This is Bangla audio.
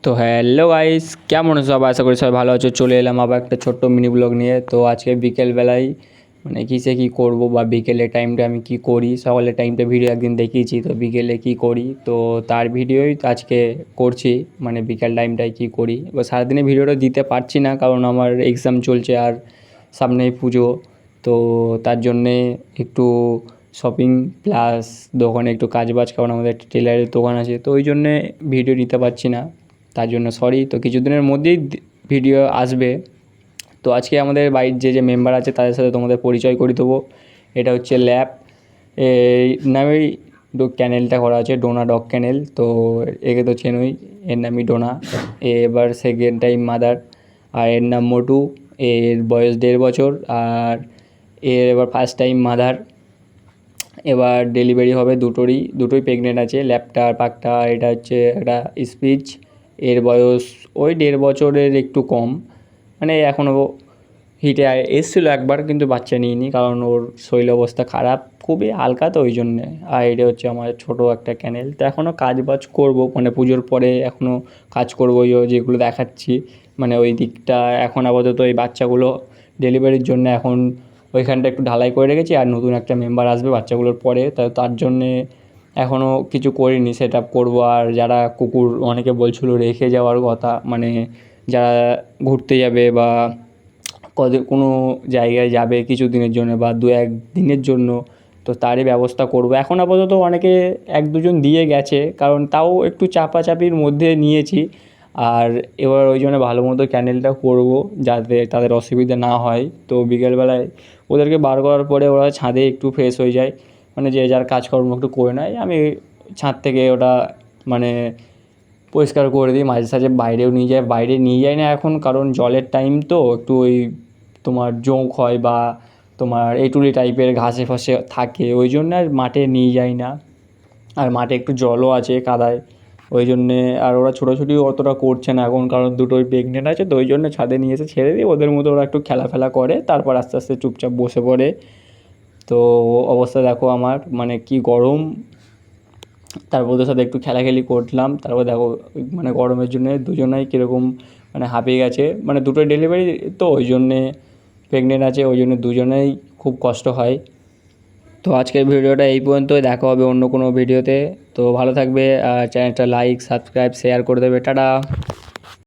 তো হ্যালো গাইস, কেমন আছো সবাই? আশা করি সবাই ভালো আছো। চলে এলাম আবার একটা ছোট্ট মিনি ব্লগ নিয়ে। তো আজকে বিকেলবেলায় মানে কিসে কী করব বা বিকেলের টাইমটা আমি কি করি, সকালের টাইমটা ভিডিও একদিন দেখিয়েছি, তো বিকেলে কি করি তো তার ভিডিওই আজকে করছি। মানে বিকেল টাইমটায় কি করি, এবার সারাদিনে ভিডিওটা দিতে পারছি না কারণ আমার এক্সাম চলছে আর সামনেই পুজো। তো তার জন্যে একটু শপিং প্লাস দোকানে একটু কাজবাজ, কারণ আমাদের একটা টেলারের দোকান আছে, তো ওই জন্যে ভিডিও দিতে পারছি না, তার জন্য সরি। তো কিছুদিনের মধ্যেই ভিডিও আসবে। তো আজকে আমাদের বাড়ির যে মেম্বার আছে তাদের সাথে তোমাদের পরিচয় করে দেবো। এটা হচ্ছে ল্যাব, এই নামেই ক্যানেলটা করা আছে, ডোনা ডগ ক্যানেল। তো একে তো চেনই, এর নামই ডোনা। এবার সেকেন্ড টাইম মাদার, আর এর নাম মোটু। এর বয়স 1.5 বছর, আর এর এবার ফার্স্ট টাইম মাদার। এবার ডেলিভারি হবে দুটোই প্রেগনেন্ট আছে, ল্যাবটা আর পাকটা। এটা হচ্ছে একটা স্পিচ, এর বয়স ওই 1.5 বছরের একটু কম। মানে এখনও হিটে এসেছিলো একবার, কিন্তু বাচ্চা নিইনি কারণ ওর শরীর অবস্থা খারাপ, খুবই হালকা, তো ওই জন্যে। আর এটা হচ্ছে আমার ছোটো একটা ক্যানেল। তো এখনও কাজ বাজ করবো, মানে পুজোর পরে এখনও কাজ করবো ওই যেগুলো দেখাচ্ছি, মানে ওই দিকটা। এখন আপাতত এই বাচ্চাগুলো ডেলিভারির জন্য এখন ওইখানটা একটু ঢালাই করে রেখেছি, আর নতুন একটা মেম্বার আসবে বাচ্চাগুলোর পরে, তার জন্যে এখনও কিছু করিনি, সেট আপ করবো। আর যারা কুকুর অনেকে বলছিলো রেখে যাওয়ার কথা, মানে যারা ঘুরতে যাবে বা কোনো জায়গায় যাবে কিছু দিনের জন্য বা 2-1 দিনের জন্য, তো তারই ব্যবস্থা করবো। এখন আপাতত অনেকে 1-2 জন দিয়ে গেছে, কারণ তাও একটু চাপাচাপির মধ্যে নিয়েছি। আর এবার ওই জন্য ভালো মতো ক্যান্ডেলটা করবো যাতে তাদের অসুবিধা না হয়। তো বিকেলবেলায় ওদেরকে বার করার পরে ওরা ছাদে একটু ফ্রেশ হয়ে যায়, মানে যে যার কাজকর্ম একটু করে নেয়। আমি ছাদ থেকে ওটা মানে পরিষ্কার করে দিই, মাঝে সাঝে বাইরেও নিয়ে যাই। বাইরে নিয়ে যাই না এখন, কারণ জলের টাইম, তো একটু ওই তোমার জোঁক হয় বা তোমার এঁটুলি টাইপের ঘাসে ফাসে থাকে, ওই জন্য আর মাঠে নিয়ে যাই না। আর মাঠে একটু জলও আছে কাদায়, ওই জন্যে। আর ওরা ছোটাছুটিও অতটা করছে না এখন, কারণ দুটোই প্রেগনেন্ট আছে, তো ওই জন্য ছাদে নিয়ে এসে ছেড়ে দিই, ওদের মতো ওরা একটু খেলাফেলা করে, তারপর আস্তে আস্তে চুপচাপ বসে পড়ে। তো অবস্থা দেখো আমার, মানে কি গরম। তারপর ওদের সাথে একটু খেলাখেলি করলাম, তারপর দেখো মানে গরমের জন্যে দুজনেই কীরকম মানে হাঁপিয়ে গেছে। মানে দুটোই ডেলিভারি, তো ওই জন্যে প্রেগনেন্ট আছে, ওই জন্য দুজনেই খুব কষ্ট হয়। তো আজকের ভিডিওটা এই পর্যন্তই, দেখা হবে অন্য কোনো ভিডিওতে। তো ভালো থাকবে, আর চ্যানেলটা লাইক সাবস্ক্রাইব শেয়ার করে দেবে। টাটা।